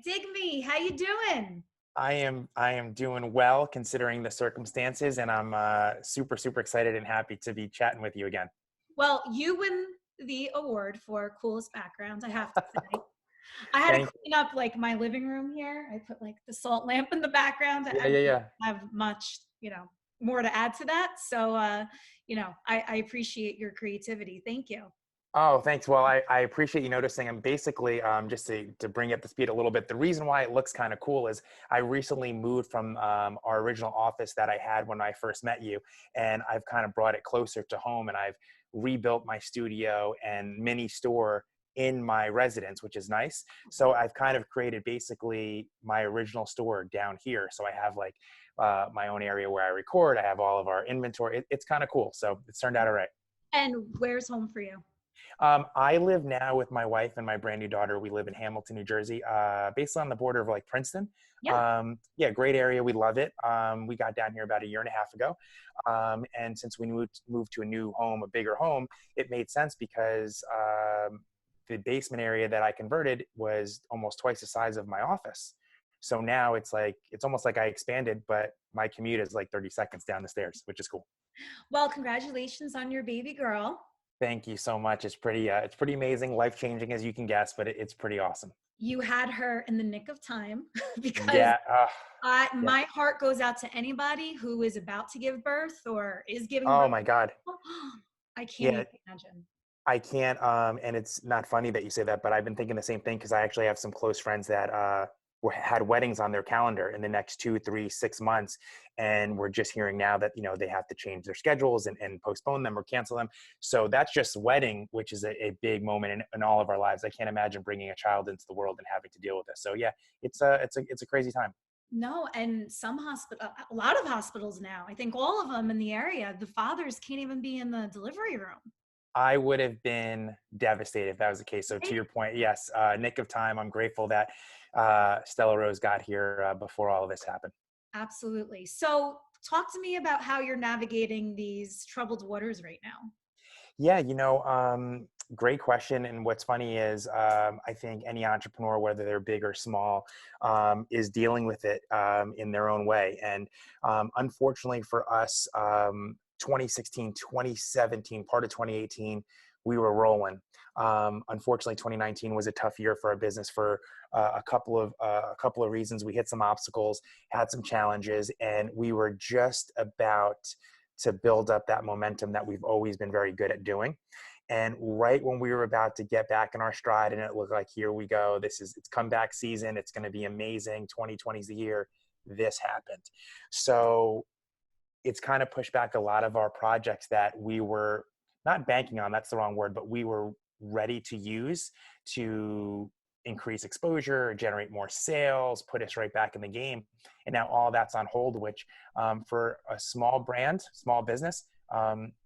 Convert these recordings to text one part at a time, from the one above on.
Digmi. How you doing? I am doing well considering the circumstances, and I'm super excited and happy to be chatting with you again. Well, you win the award for coolest background, I have to say. I had to Thank clean up like my living room here. I put like the salt lamp in the background. Yeah, I yeah, don't yeah. have much, more to add to that. So, I appreciate your creativity. Thank you. Oh, thanks. Well, I appreciate you noticing. And basically, just to bring you up to speed a little bit, the reason why it looks kind of cool is I recently moved from our original office that I had when I first met you, and I've kind of brought it closer to home, and I've rebuilt my studio and mini store in my residence, which is nice. So I've kind of created basically my original store down here. So I have like my own area where I record. I have all of our inventory. It's kind of cool. So it's turned out all right. And where's home for you? I live now with my wife and my brand new daughter. We live in Hamilton, New Jersey, based on the border of like Princeton. Yeah. Yeah, great area. We love it. We got down here about a year and a half ago. And since we moved to a new home, a bigger home, it made sense because the basement area that I converted was almost twice the size of my office. So now it's almost like I expanded, but my commute is like 30 seconds down the stairs, which is cool. Well, congratulations on your baby girl. Thank you so much. It's pretty amazing, life changing as you can guess, but it's pretty awesome. You had her in the nick of time because Yeah, yeah. my heart goes out to anybody who is about to give birth or is giving Oh birth. my God. I can't Yeah, even imagine. I can't. And it's not funny that you say that, but I've been thinking the same thing because I actually have some close friends that had weddings on their calendar in the next 2, 3, 6 months, and we're just hearing now that they have to change their schedules and postpone them or cancel them. So that's just wedding, which is a big moment in all of our lives. I can't imagine bringing a child into the world and having to deal with this. So yeah, it's a crazy time. No, and a lot of hospitals now, I think all of them in the area, the fathers can't even be in the delivery room. I would have been devastated if that was the case. So to Right? your point, yes, nick of time. I'm grateful that Stella Rose got here before all of this happened. Absolutely. So, talk to me about how you're navigating these troubled waters right now. Yeah, great question. And what's funny is I think any entrepreneur, whether they're big or small, is dealing with it in their own way. And unfortunately for us, 2016, 2017, part of 2018, we were rolling. Unfortunately, 2019 was a tough year for our business for a couple of reasons. We hit some obstacles, had some challenges, and we were just about to build up that momentum that we've always been very good at doing. And right when we were about to get back in our stride and it looked like, here we go, it's comeback season, it's going to be amazing, 2020 is the year, this happened. So it's kind of pushed back a lot of our projects that we were not banking on, that's the wrong word, but we were ready to use to increase exposure, generate more sales, put us right back in the game. And now all that's on hold, which for a small brand, small business,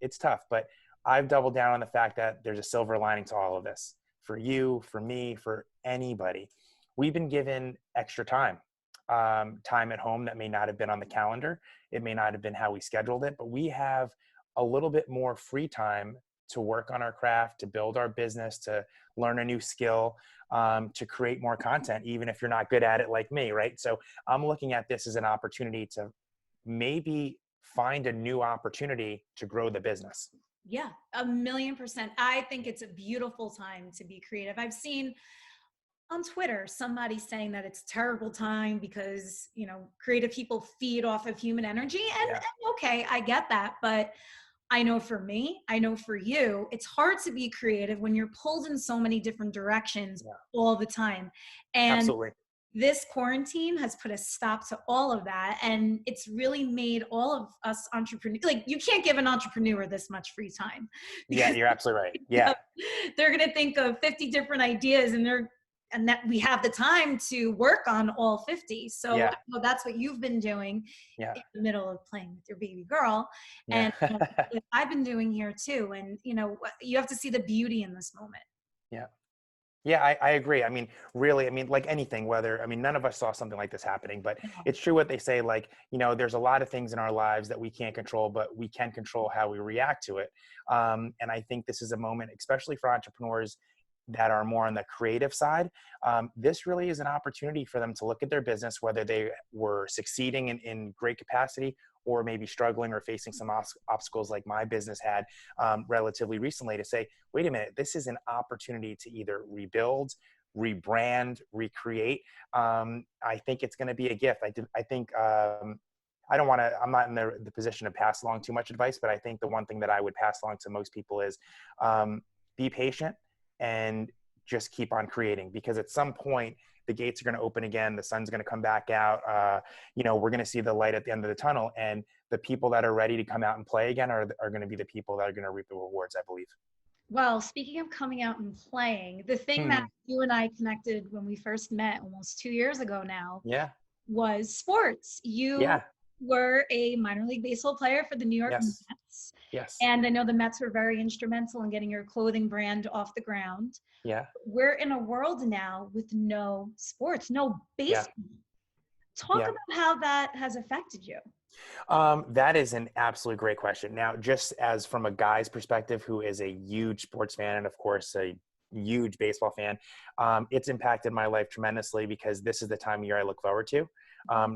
it's tough. But I've doubled down on the fact that there's a silver lining to all of this. For you, for me, for anybody, we've been given extra time at home that may not have been on the calendar. It may not have been how we scheduled it, but we have a little bit more free time to work on our craft, to build our business, to learn a new skill, to create more content, even if you're not good at it like me, right? So I'm looking at this as an opportunity to maybe find a new opportunity to grow the business. Yeah, 1,000,000%. I think it's a beautiful time to be creative. I've seen on Twitter somebody saying that it's a terrible time because, creative people feed off of human energy. Yeah. And okay, I get that. But I know for me, I know for you, it's hard to be creative when you're pulled in so many different directions Yeah, all the time. And absolutely. this quarantine has put a stop to all of that. And it's really made all of us entrepreneurs, like you can't give an entrepreneur this much free time Yeah, because you're absolutely right. Yeah. they're going to think of 50 different ideas and that we have the time to work on all 50. So Yeah. well, that's what you've been doing Yeah. in the middle of playing with your baby girl. Yeah. And I've been doing here too. And, you have to see the beauty in this moment. Yeah. Yeah, I agree. I mean, really, I mean, like anything, none of us saw something like this happening, but You know? it's true what they say, like, there's a lot of things in our lives that we can't control, but we can control how we react to it. And I think this is a moment, especially for entrepreneurs, that are more on the creative side, this really is an opportunity for them to look at their business, whether they were succeeding in great capacity or maybe struggling or facing some obstacles like my business had relatively recently, to say, wait a minute, this is an opportunity to either rebuild, rebrand, recreate. I think it's going to be a gift. I think I don't want to, I'm not in the position to pass along too much advice, but I think the one thing that I would pass along to most people is be patient and just keep on creating, because at some point the gates are going to open again. The sun's going to come back out. We're going to see the light at the end of the tunnel, and the people that are ready to come out and play again are going to be the people that are going to reap the rewards, I believe. Well, speaking of coming out and playing, the thing that Hmm. you and I connected when we first met almost 2 years ago now Yeah. was sports. You Yeah. were a minor league baseball player for the New York Yes. Mets. Yes. And I know the Mets were very instrumental in getting your clothing brand off the ground. Yeah. We're in a world now with no sports, no Yeah. baseball. Talk Yeah. about how that has affected you. That is an absolutely great question. Now, just as from a guy's perspective, who is a huge sports fan and, of course, a huge baseball fan, it's impacted my life tremendously, because this is the time of year I look forward to.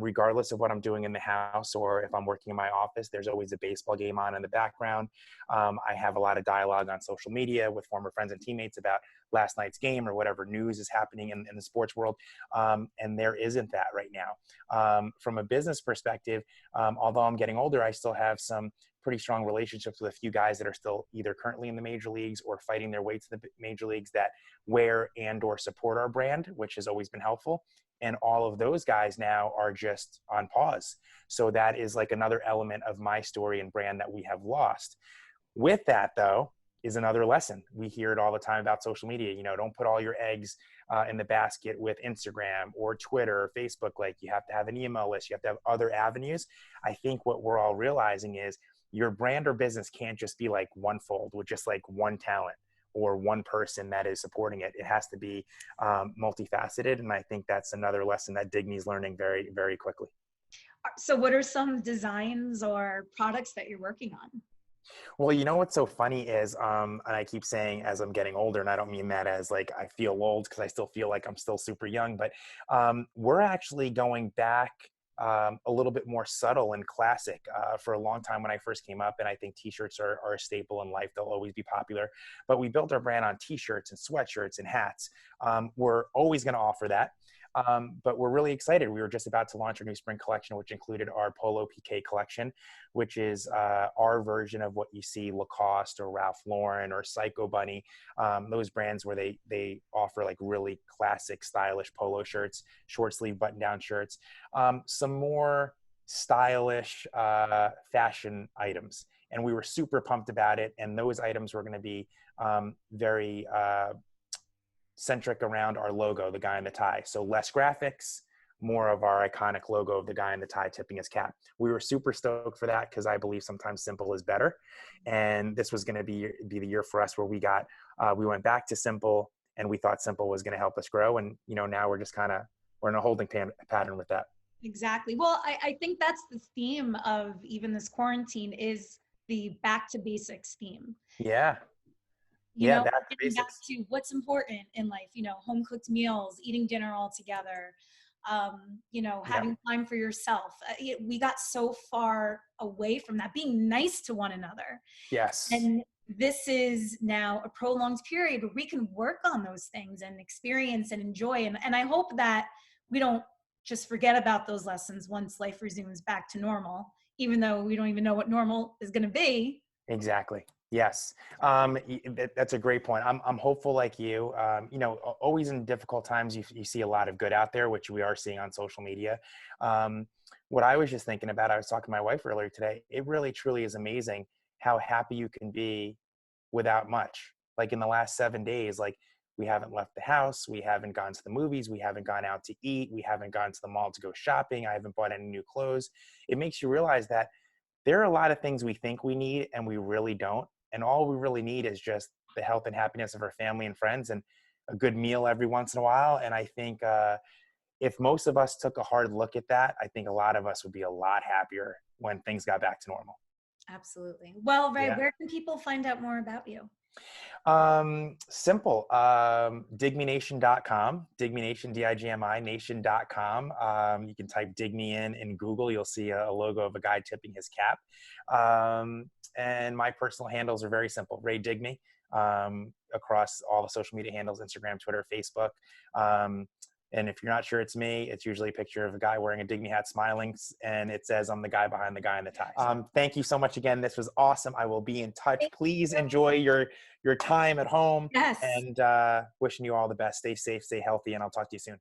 Regardless of what I'm doing in the house or if I'm working in my office, there's always a baseball game on in the background. I have a lot of dialogue on social media with former friends and teammates about last night's game or whatever news is happening in the sports world. And there isn't that right now. From a business perspective, although I'm getting older, I still have some pretty strong relationships with a few guys that are still either currently in the major leagues or fighting their way to the major leagues, that wear and or support our brand, which has always been helpful. And all of those guys now are just on pause. So that is like another element of my story and brand that we have lost. With that, though, is another lesson. We hear it all the time about social media. Don't put all your eggs in the basket with Instagram or Twitter or Facebook. Like, you have to have an email list. You have to have other avenues. I think what we're all realizing is your brand or business can't just be like one fold with just like one talent or one person that is supporting it. It has to be multifaceted. And I think that's another lesson that Digmi is learning very, very quickly. So, what are some designs or products that you're working on? Well, what's so funny is, and I keep saying as I'm getting older, and I don't mean that as like I feel old, because I still feel like I'm still super young, but we're actually going back a little bit more subtle and classic. For a long time when I first came up, and I think t-shirts are a staple in life, they'll always be popular, but we built our brand on t-shirts and sweatshirts and hats. We're always going to offer that. But we're really excited. We were just about to launch our new spring collection, which included our Polo PK collection, which is our version of what you see Lacoste or Ralph Lauren or Psycho Bunny, those brands where they offer like really classic, stylish polo shirts, short sleeve button down shirts, some more stylish fashion items. And we were super pumped about it. And those items were going to be very centric around our logo, the guy in the tie. So less graphics, more of our iconic logo of the guy in the tie tipping his cap. We were super stoked for that, because I believe sometimes simple is better. And this was going to be the year for us where we went back to simple, and we thought simple was going to help us grow. And, now we're just we're in a holding pattern with that. Exactly. Well, I think that's the theme of even this quarantine, is the back to basics theme. Yeah. Yeah. Back to Getting back basics. to what's important in life, home cooked meals, eating dinner all together, Yeah. having time for yourself. We got so far away from that, being nice to one another. Yes. And this is now a prolonged period where we can work on those things and experience and enjoy. And I hope that we don't just forget about those lessons once life resumes back to normal, even though we don't even know what normal is going to be. Exactly. Yes. That's a great point. I'm hopeful like you. Always in difficult times, you see a lot of good out there, which we are seeing on social media. What I was just thinking about, I was talking to my wife earlier today. It really, truly is amazing how happy you can be without much. Like in the last 7 days, like we haven't left the house. We haven't gone to the movies. We haven't gone out to eat. We haven't gone to the mall to go shopping. I haven't bought any new clothes. It makes you realize that there are a lot of things we think we need and we really don't. And all we really need is just the health and happiness of our family and friends, and a good meal every once in a while. And I think if most of us took a hard look at that, I think a lot of us would be a lot happier when things got back to normal. Absolutely. Well, Ray, Yeah. where can people find out more about you? Simple. Digmination.com, Digmination, D-I-G-M-I, nation.com. You can type Digme in Google. You'll see a logo of a guy tipping his cap. And my personal handles are very simple. Ray Digmi, across all the social media handles, Instagram, Twitter, Facebook. And if you're not sure it's me, it's usually a picture of a guy wearing a Digme hat smiling, and it says, I'm the guy behind the guy in the tie. Thank you so much again. This was awesome. I will be in touch. Thank Please you. enjoy your time at home, Yes. and wishing you all the best. Stay safe, stay healthy, and I'll talk to you soon.